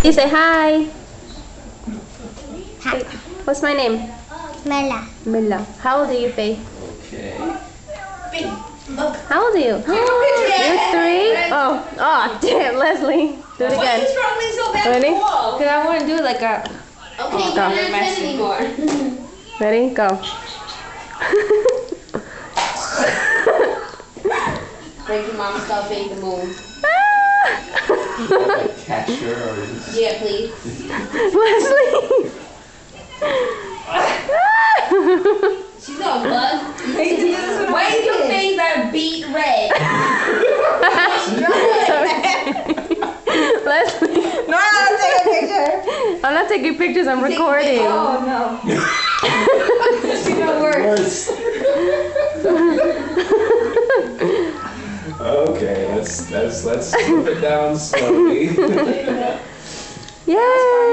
You say hi. Hi. What's my name? Mela. Mila. How old are you, Faye? Okay. How old are you? You're 3? Oh, damn, Leslie. Do it Why are again. you struggling so bad Ready? with the wall? Because I want to do like a... Okay, Go. you're not 10 anymore. Ready? Go. Break your mom stop fade the moon. Like catcher or is Yeah, please. Leslie. She's gonna buzz. Why is your face that beat red? Leslie. No, I'm taking a picture. I'm not taking pictures, I'm recording. Oh no. It's even worse. Okay, let's slow it down slowly. Yay!